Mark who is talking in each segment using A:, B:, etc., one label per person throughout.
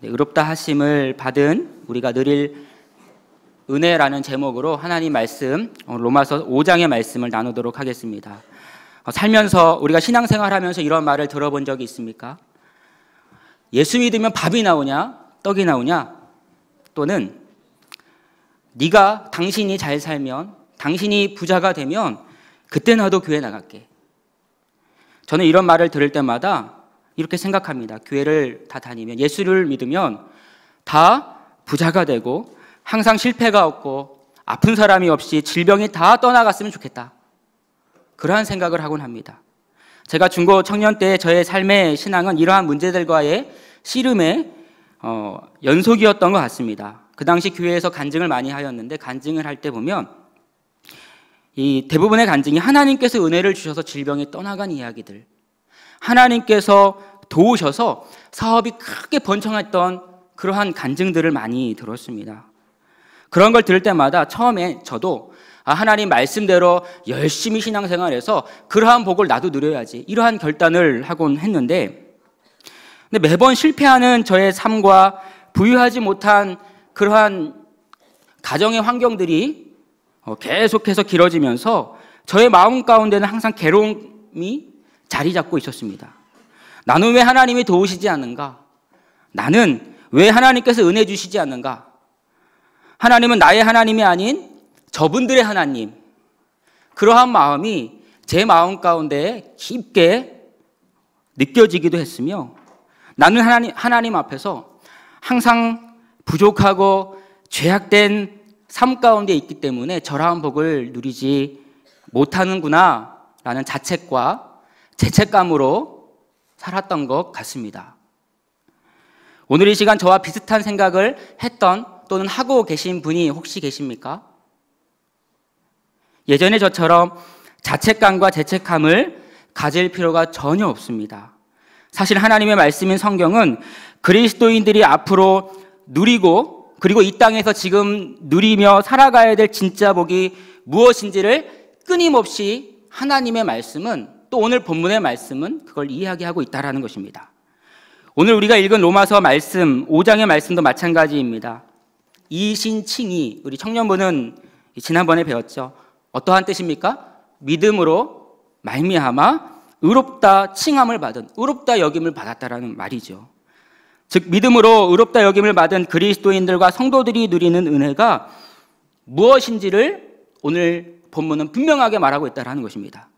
A: 의롭다 하심을 받은 우리가 누릴 은혜라는 제목으로 하나님 말씀 로마서 5장의 말씀을 나누도록 하겠습니다. 살면서 우리가 신앙생활하면서 이런 말을 들어본 적이 있습니까? 예수 믿으면 밥이 나오냐? 떡이 나오냐? 또는 당신이 잘 살면, 당신이 부자가 되면 그때 나도 교회 나갈게. 저는 이런 말을 들을 때마다 이렇게 생각합니다. 교회를 다 다니면, 예수를 믿으면 다 부자가 되고 항상 실패가 없고 아픈 사람이 없이 질병이 다 떠나갔으면 좋겠다. 그러한 생각을 하곤 합니다. 제가 중고 청년 때 저의 삶의 신앙은 이러한 문제들과의 씨름의 연속이었던 것 같습니다. 그 당시 교회에서 간증을 많이 하였는데, 간증을 할 때 보면 이 대부분의 간증이 하나님께서 은혜를 주셔서 질병이 떠나간 이야기들, 하나님께서 도우셔서 사업이 크게 번창했던 그러한 간증들을 많이 들었습니다. 그런 걸 들을 때마다 처음에 저도 하나님 말씀대로 열심히 신앙생활해서 그러한 복을 나도 누려야지, 이러한 결단을 하곤 했는데, 근데 매번 실패하는 저의 삶과 부유하지 못한 그러한 가정의 환경들이 계속해서 길어지면서 저의 마음 가운데는 항상 괴로움이 자리 잡고 있었습니다. 나는 왜 하나님이 도우시지 않는가? 나는 왜 하나님께서 은혜 주시지 않는가? 하나님은 나의 하나님이 아닌 저분들의 하나님. 그러한 마음이 제 마음 가운데 깊게 느껴지기도 했으며, 나는 하나님 앞에서 항상 부족하고 죄악된 삶 가운데 있기 때문에 저러한 복을 누리지 못하는구나 라는 자책과 죄책감으로 살았던 것 같습니다. 오늘 이 시간 저와 비슷한 생각을 했던 또는 하고 계신 분이 혹시 계십니까? 예전에 저처럼 자책감과 죄책감을 가질 필요가 전혀 없습니다. 사실 하나님의 말씀인 성경은 그리스도인들이 앞으로 누리고, 그리고 이 땅에서 지금 누리며 살아가야 될 진짜 복이 무엇인지를 끊임없이 하나님의 말씀은, 또 오늘 본문의 말씀은 그걸 이야기하고 있다는 것입니다. 오늘 우리가 읽은 로마서 말씀 5장의 말씀도 마찬가지입니다. 이신칭의, 우리 청년부는 지난번에 배웠죠. 어떠한 뜻입니까? 믿음으로 말미암아 의롭다 칭함을 받은, 의롭다 여김을 받았다라는 말이죠. 즉 믿음으로 의롭다 여김을 받은 그리스도인들과 성도들이 누리는 은혜가 무엇인지를 오늘 본문은 분명하게 말하고 있다는 것입니다.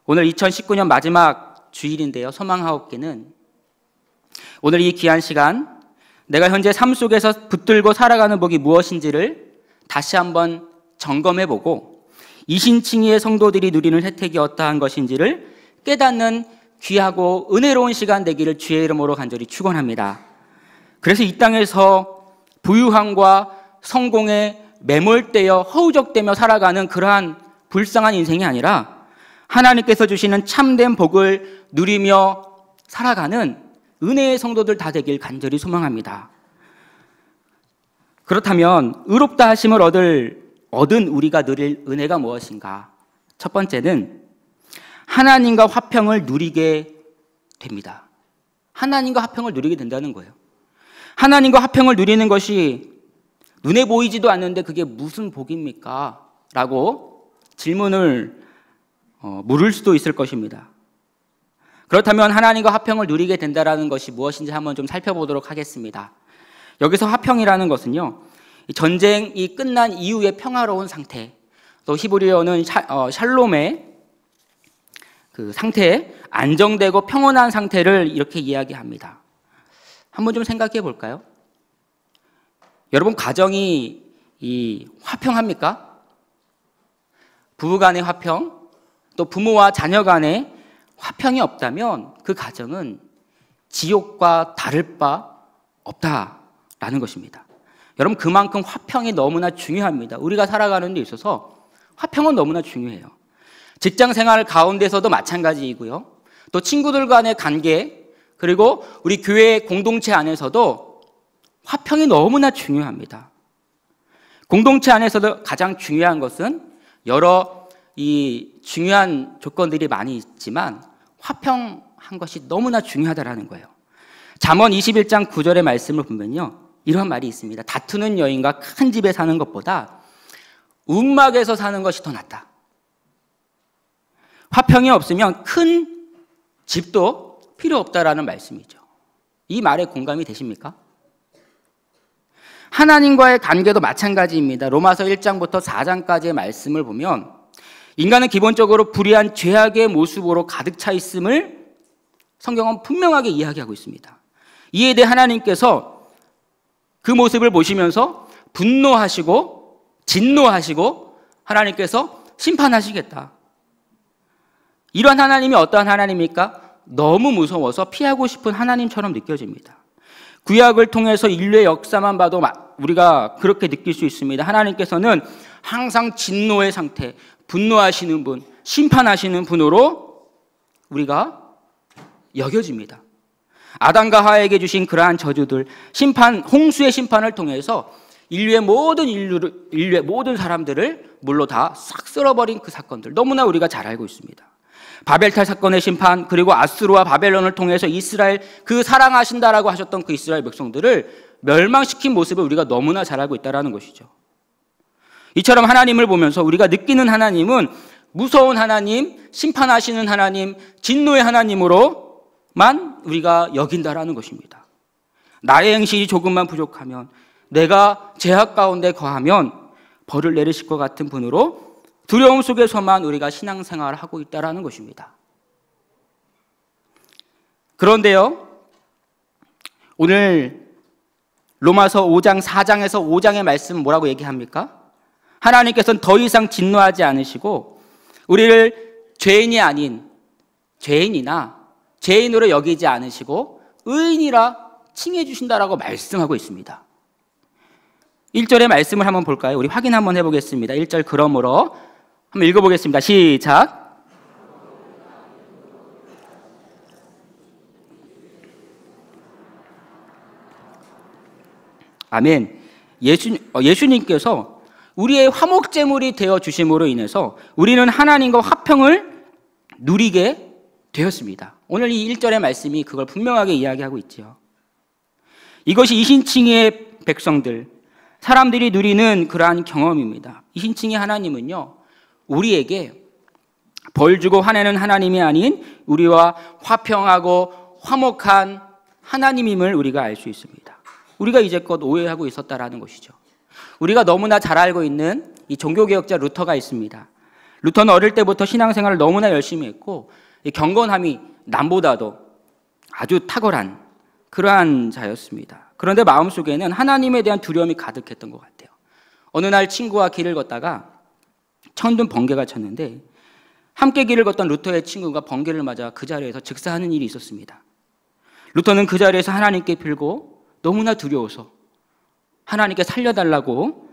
A: 오늘 2019년 마지막 주일인데요, 소망9개는 오늘 이 귀한 시간, 내가 현재 삶 속에서 붙들고 살아가는 복이 무엇인지를 다시 한번 점검해보고 이신칭의의 성도들이 누리는 혜택이 어떠한 것인지를 깨닫는 귀하고 은혜로운 시간 되기를 주의 이름으로 간절히 축원합니다. 그래서 이 땅에서 부유함과 성공에 매몰되어 허우적대며 살아가는 그러한 불쌍한 인생이 아니라 하나님께서 주시는 참된 복을 누리며 살아가는 은혜의 성도들 다 되길 간절히 소망합니다. 그렇다면 의롭다 하심을 얻은 우리가 누릴 은혜가 무엇인가? 첫 번째는 하나님과 화평을 누리게 됩니다. 하나님과 화평을 누리게 된다는 거예요. 하나님과 화평을 누리는 것이 눈에 보이지도 않는데 그게 무슨 복입니까? 라고 질문을 물을 수도 있을 것입니다. 그렇다면 하나님과 화평을 누리게 된다는 것이 무엇인지 한번 좀 살펴보도록 하겠습니다. 여기서 화평이라는 것은요, 전쟁이 끝난 이후의 평화로운 상태, 또 히브리어는 샬롬의 그 상태, 안정되고 평온한 상태를 이렇게 이야기합니다. 한번 좀 생각해 볼까요? 여러분, 가정이 화평합니까? 부부 간의 화평, 또 부모와 자녀 간의 화평이 없다면 그 가정은 지옥과 다를 바 없다라는 것입니다. 여러분, 그만큼 화평이 너무나 중요합니다. 우리가 살아가는 데 있어서 화평은 너무나 중요해요. 직장 생활 가운데서도 마찬가지이고요. 또 친구들 간의 관계, 그리고 우리 교회 공동체 안에서도 화평이 너무나 중요합니다. 공동체 안에서도 가장 중요한 것은 여러 이 중요한 조건들이 많이 있지만 화평 것이 너무나 중요하다라는 거예요. 잠언 21장 9절의 말씀을 보면요, 이런 말이 있습니다. 다투는 여인과 큰 집에 사는 것보다 움막에서 사는 것이 더 낫다. 화평이 없으면 큰 집도 필요 없다라는 말씀이죠. 이 말에 공감이 되십니까? 하나님과의 관계도 마찬가지입니다. 로마서 1장부터 4장까지의 말씀을 보면 인간은 기본적으로 불의한 죄악의 모습으로 가득 차 있음을 성경은 분명하게 이야기하고 있습니다. 이에 대해 하나님께서 그 모습을 보시면서 분노하시고 진노하시고 하나님께서 심판하시겠다. 이러한 하나님이 어떠한 하나님입니까? 너무 무서워서 피하고 싶은 하나님처럼 느껴집니다. 구약을 통해서 인류의 역사만 봐도 우리가 그렇게 느낄 수 있습니다. 하나님께서는 항상 진노의 상태, 분노하시는 분, 심판하시는 분으로 우리가 여겨집니다. 아담과 하와에게 주신 그러한 저주들, 심판, 홍수의 심판을 통해서 인류의 모든 사람들을 물로 다 싹 쓸어버린 그 사건들, 너무나 우리가 잘 알고 있습니다. 바벨탑 사건의 심판, 그리고 아수르와 바벨론을 통해서 이스라엘, 그 사랑하신다라고 하셨던 그 이스라엘 백성들을 멸망시킨 모습을 우리가 너무나 잘 알고 있다는 것이죠. 이처럼 하나님을 보면서 우리가 느끼는 하나님은 무서운 하나님, 심판하시는 하나님, 진노의 하나님으로만 우리가 여긴다라는 것입니다. 나의 행실이 조금만 부족하면, 내가 죄악 가운데 거하면 벌을 내리실 것 같은 분으로 두려움 속에서만 우리가 신앙생활을 하고 있다는 것입니다. 그런데요, 오늘 로마서 5장 4장에서 5장의 말씀은 뭐라고 얘기합니까? 하나님께서는 더 이상 진노하지 않으시고 우리를 죄인이 아닌 죄인이나 죄인으로 여기지 않으시고 의인이라 칭해 주신다라고 말씀하고 있습니다. 1절의 말씀을 한번 볼까요? 우리 확인 한번 해보겠습니다. 1절 그러므로 한번 읽어보겠습니다. 시작. 아멘. 예수님께서 우리의 화목제물이 되어 주심으로 인해서 우리는 하나님과 화평을 누리게 되었습니다. 오늘 이 1절의 말씀이 그걸 분명하게 이야기하고 있죠. 이것이 이신칭의 백성들, 사람들이 누리는 그러한 경험입니다. 이신칭의 하나님은요, 우리에게 벌 주고 화내는 하나님이 아닌 우리와 화평하고 화목한 하나님임을 우리가 알 수 있습니다. 우리가 이제껏 오해하고 있었다라는 것이죠. 우리가 너무나 잘 알고 있는 이 종교개혁자 루터가 있습니다. 루터는 어릴 때부터 신앙생활을 너무나 열심히 했고 이 경건함이 남보다도 아주 탁월한 그러한 자였습니다. 그런데 마음속에는 하나님에 대한 두려움이 가득했던 것 같아요. 어느 날 친구와 길을 걷다가 천둥 번개가 쳤는데 함께 길을 걷던 루터의 친구가 번개를 맞아 그 자리에서 즉사하는 일이 있었습니다. 루터는 그 자리에서 하나님께 빌고 너무나 두려워서 하나님께 살려달라고,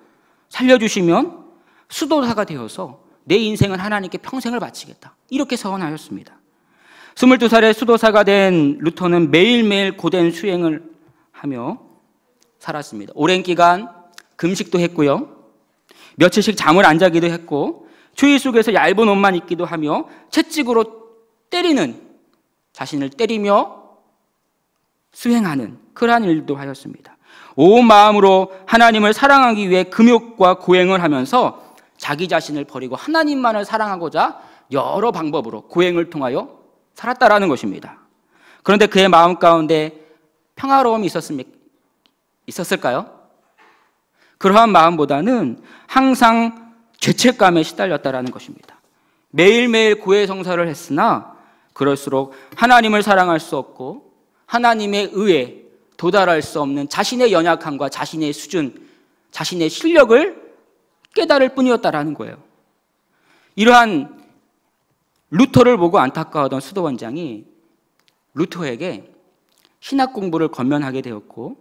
A: 살려주시면 수도사가 되어서 내 인생은 하나님께 평생을 바치겠다, 이렇게 서원하였습니다. 22살의 수도사가 된 루터는 매일매일 고된 수행을 하며 살았습니다. 오랜 기간 금식도 했고요, 며칠씩 잠을 안 자기도 했고, 추위 속에서 얇은 옷만 입기도 하며 채찍으로 자신을 때리며 수행하는 그러한 일도 하였습니다. 온 마음으로 하나님을 사랑하기 위해 금욕과 고행을 하면서 자기 자신을 버리고 하나님만을 사랑하고자 여러 방법으로 고행을 통하여 살았다라는 것입니다. 그런데 그의 마음 가운데 평화로움이 있었을까요? 그러한 마음보다는 항상 죄책감에 시달렸다라는 것입니다. 매일매일 고해성사를 했으나 그럴수록 하나님을 사랑할 수 없고 하나님의 의에 도달할 수 없는 자신의 연약함과 자신의 수준, 자신의 실력을 깨달을 뿐이었다라는 거예요. 이러한 루터를 보고 안타까워하던 수도원장이 루터에게 신학 공부를 권면하게 되었고,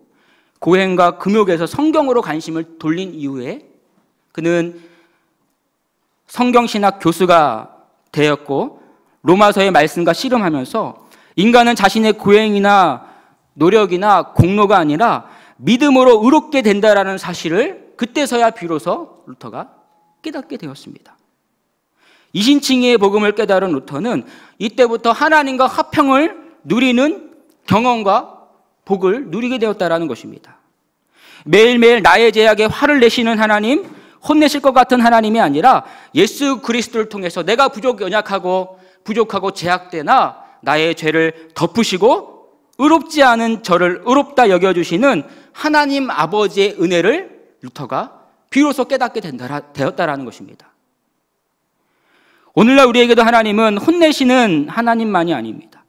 A: 고행과 금욕에서 성경으로 관심을 돌린 이후에 그는 성경신학 교수가 되었고, 로마서의 말씀과 씨름하면서 인간은 자신의 고행이나 노력이나 공로가 아니라 믿음으로 의롭게 된다라는 사실을 그때서야 비로소 루터가 깨닫게 되었습니다. 이신칭의 복음을 깨달은 루터는 이때부터 하나님과 화평을 누리는 경험과 복을 누리게 되었다라는 것입니다. 매일매일 나의 죄악에 화를 내시는 하나님, 혼내실 것 같은 하나님이 아니라 예수 그리스도를 통해서 내가 연약하고 부족하고 죄악되나 나의 죄를 덮으시고 의롭지 않은 저를 의롭다 여겨주시는 하나님 아버지의 은혜를 루터가 비로소 깨닫게 되었다라는 것입니다. 오늘날 우리에게도 하나님은 혼내시는 하나님만이 아닙니다.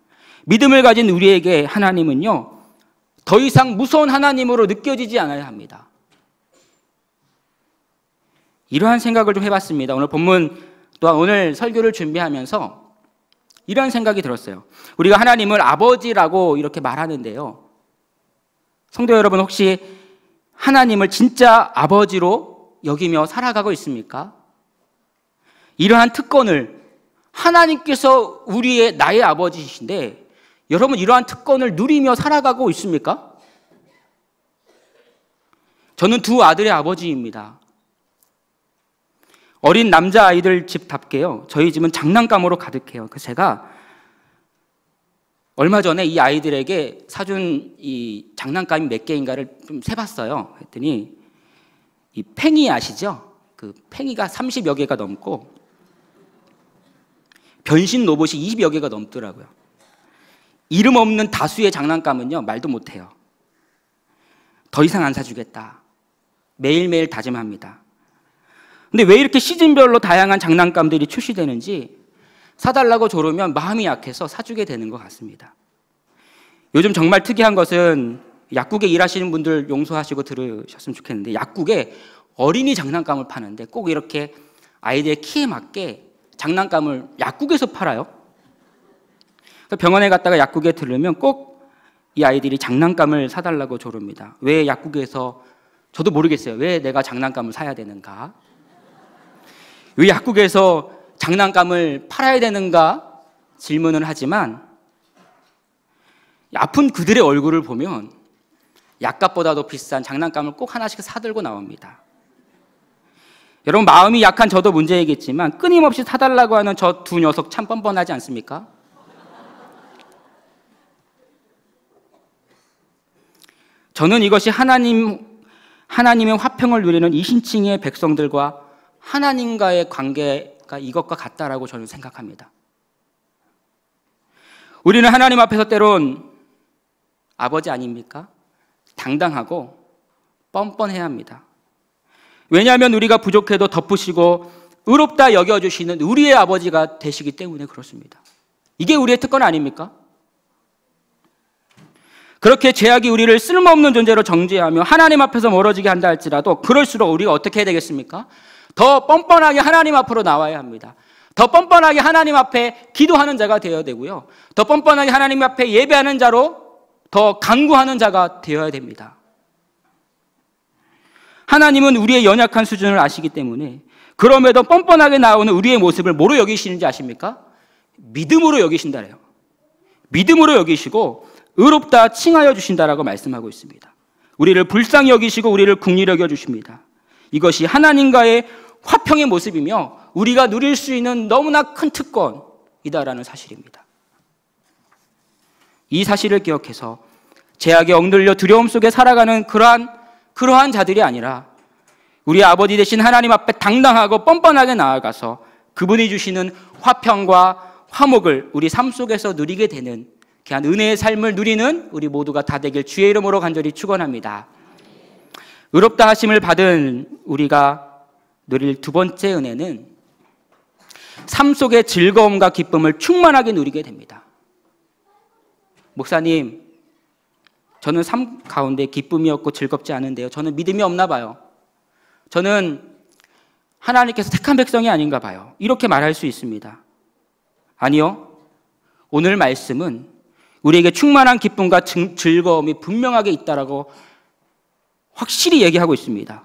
A: 믿음을 가진 우리에게 하나님은요, 더 이상 무서운 하나님으로 느껴지지 않아야 합니다. 이러한 생각을 좀 해봤습니다. 오늘 본문 또한 오늘 설교를 준비하면서 이러한 생각이 들었어요. 우리가 하나님을 아버지라고 이렇게 말하는데요, 성도 여러분, 혹시 하나님을 진짜 아버지로 여기며 살아가고 있습니까? 이러한 특권을, 하나님께서 나의 아버지이신데 여러분 이러한 특권을 누리며 살아가고 있습니까? 저는 두 아들의 아버지입니다. 어린 남자아이들 집답게요, 저희 집은 장난감으로 가득해요. 그래서 제가 얼마 전에 이 아이들에게 사준 이 장난감이 몇 개인가를 좀 세봤어요. 했더니 이 팽이 아시죠? 그 팽이가 30여 개가 넘고 변신 로봇이 20여 개가 넘더라고요. 이름 없는 다수의 장난감은요, 말도 못해요. 더 이상 안 사주겠다, 매일매일 다짐합니다. 근데 왜 이렇게 시즌별로 다양한 장난감들이 출시되는지 사달라고 조르면 마음이 약해서 사주게 되는 것 같습니다. 요즘 정말 특이한 것은, 약국에 일하시는 분들 용서하시고 들으셨으면 좋겠는데, 약국에 어린이 장난감을 파는데 꼭 이렇게 아이들의 키에 맞게 장난감을 약국에서 팔아요. 병원에 갔다가 약국에 들르면 꼭 이 아이들이 장난감을 사달라고 조릅니다. 왜 약국에서, 저도 모르겠어요. 왜 내가 장난감을 사야 되는가? 왜 약국에서 장난감을 팔아야 되는가 질문을 하지만, 아픈 그들의 얼굴을 보면 약값보다도 비싼 장난감을 꼭 하나씩 사들고 나옵니다. 여러분, 마음이 약한 저도 문제이겠지만 끊임없이 사달라고 하는 저 두 녀석 참 뻔뻔하지 않습니까? 저는 이것이 하나님의 화평을 누리는 이신층의 백성들과 하나님과의 관계가 이것과 같다라고 저는 생각합니다. 우리는 하나님 앞에서 때론 아버지 아닙니까? 당당하고 뻔뻔해야 합니다. 왜냐하면 우리가 부족해도 덮으시고 의롭다 여겨주시는 우리의 아버지가 되시기 때문에 그렇습니다. 이게 우리의 특권 아닙니까? 그렇게 죄악이 우리를 쓸모없는 존재로 정죄하며 하나님 앞에서 멀어지게 한다 할지라도, 그럴수록 우리가 어떻게 해야 되겠습니까? 더 뻔뻔하게 하나님 앞으로 나와야 합니다. 더 뻔뻔하게 하나님 앞에 기도하는 자가 되어야 되고요, 더 뻔뻔하게 하나님 앞에 예배하는 자로 더 간구하는 자가 되어야 됩니다. 하나님은 우리의 연약한 수준을 아시기 때문에 그럼에도 뻔뻔하게 나오는 우리의 모습을 뭐로 여기시는지 아십니까? 믿음으로 여기신다래요. 믿음으로 여기시고 의롭다 칭하여 주신다라고 말씀하고 있습니다. 우리를 불쌍히 여기시고 우리를 긍휼히 여겨 주십니다. 이것이 하나님과의 화평의 모습이며 우리가 누릴 수 있는 너무나 큰 특권이다라는 사실입니다. 이 사실을 기억해서 죄악에 억눌려 두려움 속에 살아가는 그러한 자들이 아니라 우리 아버지 되신 하나님 앞에 당당하고 뻔뻔하게 나아가서 그분이 주시는 화평과 화목을 우리 삶 속에서 누리게 되는 귀한 은혜의 삶을 누리는 우리 모두가 다 되길 주의 이름으로 간절히 축원합니다. 의롭다 하심을 받은 우리가 누릴 두 번째 은혜는 삶 속의 즐거움과 기쁨을 충만하게 누리게 됩니다. 목사님, 저는 삶 가운데 기쁨이 없고 즐겁지 않은데요, 저는 믿음이 없나 봐요. 저는 하나님께서 택한 백성이 아닌가 봐요. 이렇게 말할 수 있습니다. 아니요, 오늘 말씀은 우리에게 충만한 기쁨과 즐거움이 분명하게 있다라고 확실히 얘기하고 있습니다.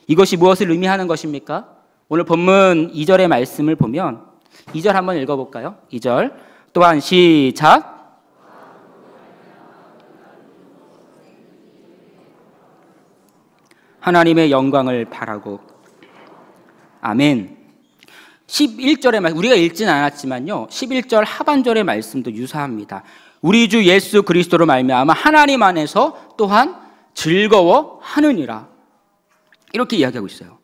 A: 이것이 무엇을 의미하는 것입니까? 오늘 본문 2절의 말씀을 보면 2절 한번 읽어볼까요? 2절 또한 시작. 하나님의 영광을 바라고. 아멘. 11절의 말씀, 우리가 읽진 않았지만요, 11절 하반절의 말씀도 유사합니다. 우리 주 예수 그리스도로 말미암아 하나님 안에서 또한 즐거워하느니라. 이렇게 이야기하고 있어요.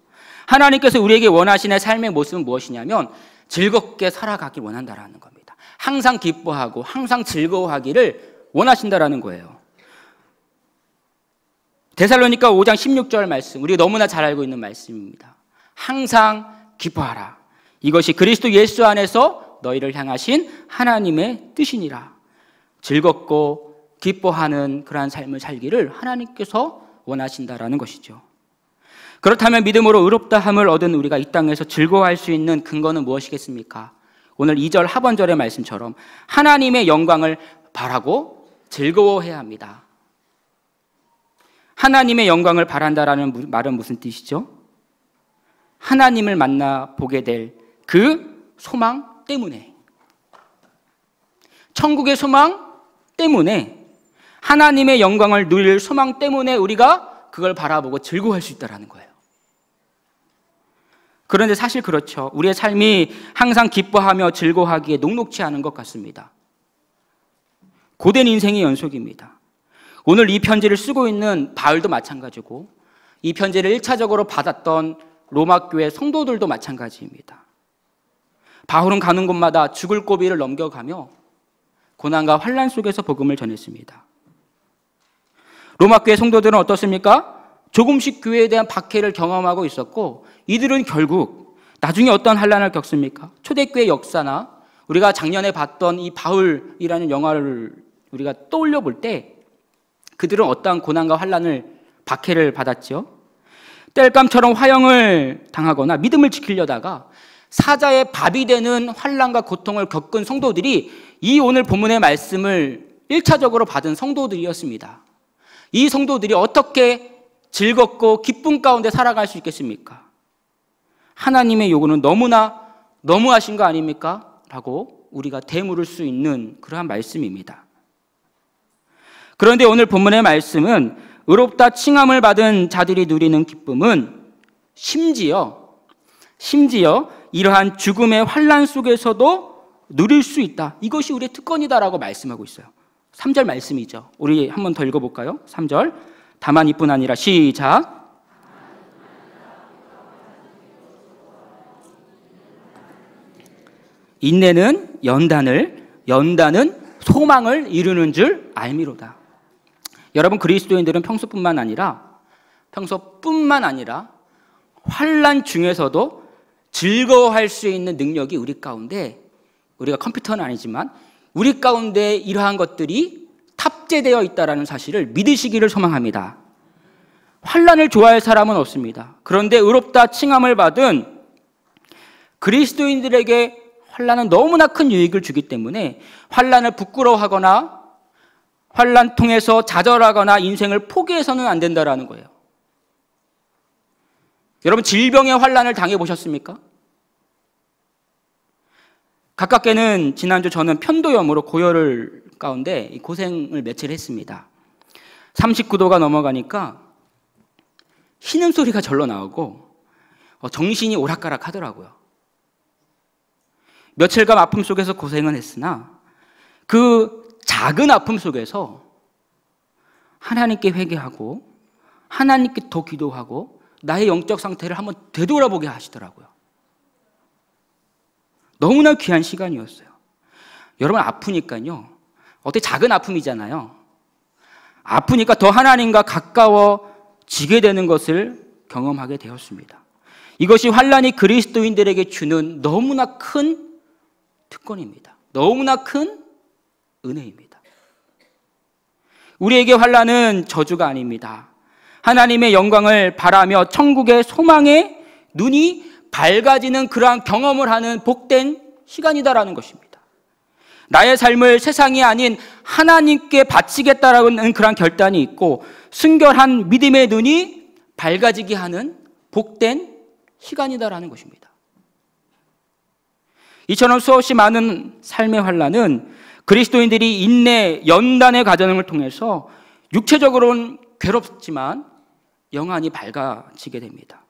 A: 하나님께서 우리에게 원하시는 삶의 모습은 무엇이냐면 즐겁게 살아가길 원한다라는 겁니다. 항상 기뻐하고 항상 즐거워하기를 원하신다라는 거예요. 데살로니가 5장 16절 말씀, 우리가 너무나 잘 알고 있는 말씀입니다. 항상 기뻐하라. 이것이 그리스도 예수 안에서 너희를 향하신 하나님의 뜻이니라. 즐겁고 기뻐하는 그러한 삶을 살기를 하나님께서 원하신다라는 것이죠. 그렇다면 믿음으로 의롭다함을 얻은 우리가 이 땅에서 즐거워할 수 있는 근거는 무엇이겠습니까? 오늘 2절 하반절의 말씀처럼 하나님의 영광을 바라고 즐거워해야 합니다. 하나님의 영광을 바란다라는 말은 무슨 뜻이죠? 하나님을 만나 보게 될 그 소망 때문에, 천국의 소망 때문에, 하나님의 영광을 누릴 소망 때문에 우리가 그걸 바라보고 즐거워할 수 있다는 거예요. 그런데 사실 그렇죠. 우리의 삶이 항상 기뻐하며 즐거워하기에 녹록지 않은 것 같습니다. 고된 인생의 연속입니다. 오늘 이 편지를 쓰고 있는 바울도 마찬가지고 이 편지를 1차적으로 받았던 로마 교회 성도들도 마찬가지입니다. 바울은 가는 곳마다 죽을 고비를 넘겨가며 고난과 환난 속에서 복음을 전했습니다. 로마 교회 성도들은 어떻습니까? 조금씩 교회에 대한 박해를 경험하고 있었고 이들은 결국 나중에 어떤 환난을 겪습니까? 초대교회 역사나 우리가 작년에 봤던 이 바울이라는 영화를 우리가 떠올려 볼 때 그들은 어떠한 고난과 환난을 박해를 받았죠. 땔감처럼 화형을 당하거나 믿음을 지키려다가 사자의 밥이 되는 환난과 고통을 겪은 성도들이 이 오늘 본문의 말씀을 1차적으로 받은 성도들이었습니다. 이 성도들이 어떻게 즐겁고 기쁨 가운데 살아갈 수 있겠습니까? 하나님의 요구는 너무나 너무하신 거 아닙니까? 라고 우리가 되물을 수 있는 그러한 말씀입니다. 그런데 오늘 본문의 말씀은 의롭다 칭함을 받은 자들이 누리는 기쁨은 심지어 이러한 죽음의 환난 속에서도 누릴 수 있다. 이것이 우리의 특권이다라고 말씀하고 있어요. 3절 말씀이죠. 우리 한번 더 읽어볼까요? 3절. 다만 이뿐 아니라 시작. 인내는 연단은 소망을 이루는 줄 알미로다. 여러분, 그리스도인들은 평소뿐만 아니라 환난 중에서도 즐거워할 수 있는 능력이 우리 가운데, 우리가 컴퓨터는 아니지만 우리 가운데 이러한 것들이 탑재되어 있다는 사실을 믿으시기를 소망합니다. 환난을 좋아할 사람은 없습니다. 그런데 의롭다 칭함을 받은 그리스도인들에게 환난은 너무나 큰 유익을 주기 때문에 환난을 부끄러워하거나 환난 통해서 좌절하거나 인생을 포기해서는 안 된다는 거예요. 여러분, 질병의 환난을 당해보셨습니까? 가깝게는 지난주 저는 편도염으로 고열을 가운데 고생을 며칠 했습니다. 39도가 넘어가니까 신음소리가 절로 나오고 정신이 오락가락 하더라고요. 며칠간 아픔 속에서 고생은 했으나 그 작은 아픔 속에서 하나님께 회개하고 하나님께 더 기도하고 나의 영적 상태를 한번 되돌아보게 하시더라고요. 너무나 귀한 시간이었어요. 여러분, 아프니까요, 어떻게 작은 아픔이잖아요. 아프니까 더 하나님과 가까워지게 되는 것을 경험하게 되었습니다. 이것이 환난이 그리스도인들에게 주는 너무나 큰 특권입니다. 너무나 큰 은혜입니다. 우리에게 환난은 저주가 아닙니다. 하나님의 영광을 바라며 천국의 소망에 눈이 밝아지는 그러한 경험을 하는 복된 시간이다라는 것입니다. 나의 삶을 세상이 아닌 하나님께 바치겠다라는 그러한 결단이 있고 순결한 믿음의 눈이 밝아지게 하는 복된 시간이다라는 것입니다. 이처럼 수없이 많은 삶의 환난은 그리스도인들이 인내, 연단의 과정을 통해서 육체적으로는 괴롭지만 영안이 밝아지게 됩니다.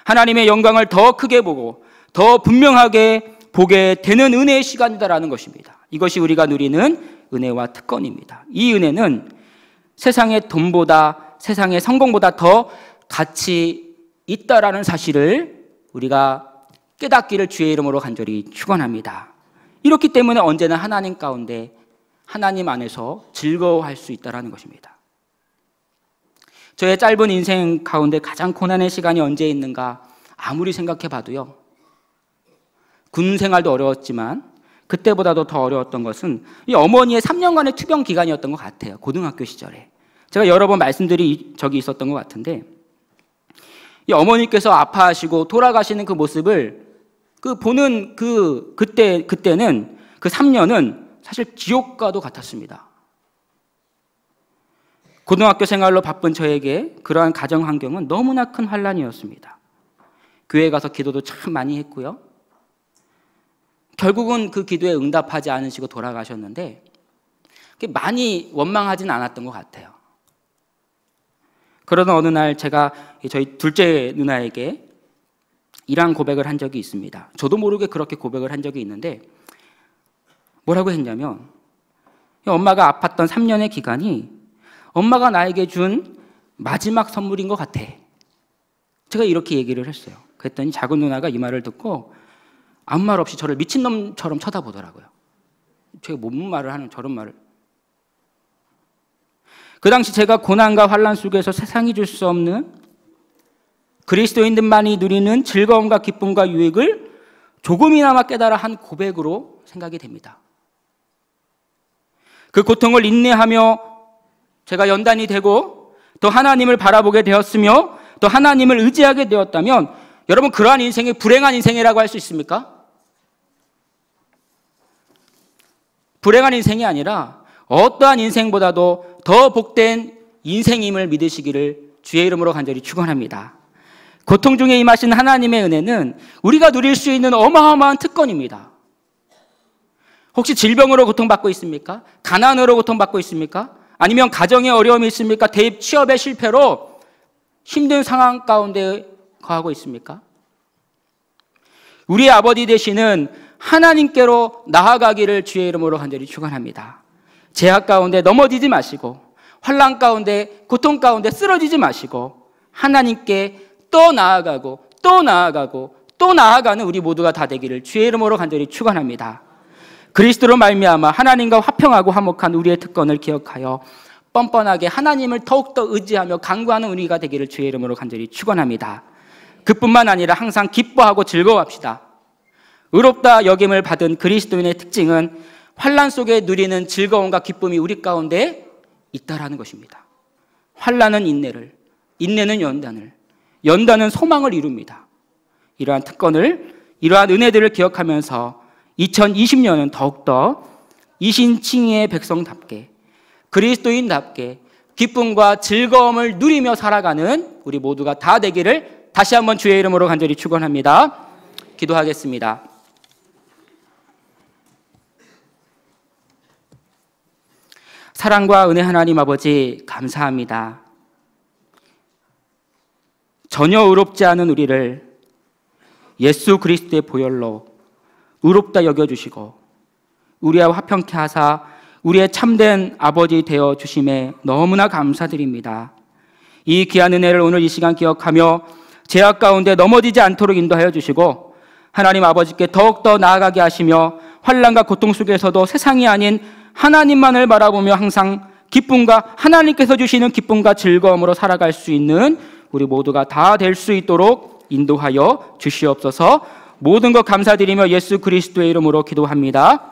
A: 하나님의 영광을 더 크게 보고 더 분명하게 보게 되는 은혜의 시간이다라는 것입니다. 이것이 우리가 누리는 은혜와 특권입니다. 이 은혜는 세상의 돈보다, 세상의 성공보다 더 가치 있다라는 사실을 우리가 깨닫기를 주의 이름으로 간절히 축원합니다. 이렇기 때문에 언제나 하나님 가운데, 하나님 안에서 즐거워할 수 있다는 것입니다. 저의 짧은 인생 가운데 가장 고난의 시간이 언제 있는가 아무리 생각해 봐도요, 군 생활도 어려웠지만 그때보다도 더 어려웠던 것은 이 어머니의 3년간의 투병 기간이었던 것 같아요. 고등학교 시절에 제가 여러 번 말씀드린 적이 있었던 것 같은데, 이 어머니께서 아파하시고 돌아가시는 그 모습을 보는 그때는 그 3년은 사실 지옥과도 같았습니다. 고등학교 생활로 바쁜 저에게 그러한 가정 환경은 너무나 큰 환란이었습니다. 교회 가서 기도도 참 많이 했고요. 결국은 그 기도에 응답하지 않으시고 돌아가셨는데 많이 원망하진 않았던 것 같아요. 그러던 어느 날 제가 저희 둘째 누나에게 이러한 고백을 한 적이 있습니다. 저도 모르게 그렇게 고백을 한 적이 있는데, 뭐라고 했냐면, 엄마가 아팠던 3년의 기간이 엄마가 나에게 준 마지막 선물인 것 같아. 제가 이렇게 얘기를 했어요. 그랬더니 작은 누나가 이 말을 듣고 아무 말 없이 저를 미친놈처럼 쳐다보더라고요. 제가 뭔 말을 하는 저런 말을. 그 당시 제가 고난과 환난 속에서 세상이 줄 수 없는 그리스도인들만이 누리는 즐거움과 기쁨과 유익을 조금이나마 깨달아 한 고백으로 생각이 됩니다. 그 고통을 인내하며 제가 연단이 되고 또 하나님을 바라보게 되었으며 또 하나님을 의지하게 되었다면, 여러분, 그러한 인생이 불행한 인생이라고 할 수 있습니까? 불행한 인생이 아니라 어떠한 인생보다도 더 복된 인생임을 믿으시기를 주의 이름으로 간절히 축원합니다. 고통 중에 임하신 하나님의 은혜는 우리가 누릴 수 있는 어마어마한 특권입니다. 혹시 질병으로 고통받고 있습니까? 가난으로 고통받고 있습니까? 아니면 가정에 어려움이 있습니까? 대입 취업의 실패로 힘든 상황 가운데 거하고 있습니까? 우리의 아버지 되시는 하나님께로 나아가기를 주의 이름으로 간절히 축원합니다. 제약 가운데 넘어지지 마시고, 환난 가운데, 고통 가운데 쓰러지지 마시고, 하나님께 또 나아가고 또 나아가고 또 나아가는 우리 모두가 다 되기를 주의 이름으로 간절히 축원합니다. 그리스도로 말미암아 하나님과 화평하고 화목한 우리의 특권을 기억하여 뻔뻔하게 하나님을 더욱더 의지하며 강구하는 우리가 되기를 주의 이름으로 간절히 축원합니다. 그뿐만 아니라 항상 기뻐하고 즐거워합시다. 의롭다 여김을 받은 그리스도인의 특징은 환난 속에 누리는 즐거움과 기쁨이 우리 가운데 있다라는 것입니다. 환난은 인내를, 인내는 연단을, 연단은 소망을 이룹니다. 이러한 특권을, 이러한 은혜들을 기억하면서 2020년은 더욱더 이신칭의의 백성답게, 그리스도인답게 기쁨과 즐거움을 누리며 살아가는 우리 모두가 다 되기를 다시 한번 주의 이름으로 간절히 축원합니다. 기도하겠습니다. 사랑과 은혜 하나님 아버지, 감사합니다. 전혀 의롭지 않은 우리를 예수 그리스도의 보혈로 의롭다 여겨주시고 우리와 화평케 하사 우리의 참된 아버지 되어 주심에 너무나 감사드립니다. 이 귀한 은혜를 오늘 이 시간 기억하며 죄악 가운데 넘어지지 않도록 인도하여 주시고 하나님 아버지께 더욱더 나아가게 하시며 환난과 고통 속에서도 세상이 아닌 하나님만을 바라보며 항상 기쁨과 하나님께서 주시는 기쁨과 즐거움으로 살아갈 수 있는 우리 모두가 다 될 수 있도록 인도하여 주시옵소서. 모든 것 감사드리며 예수 그리스도의 이름으로 기도합니다.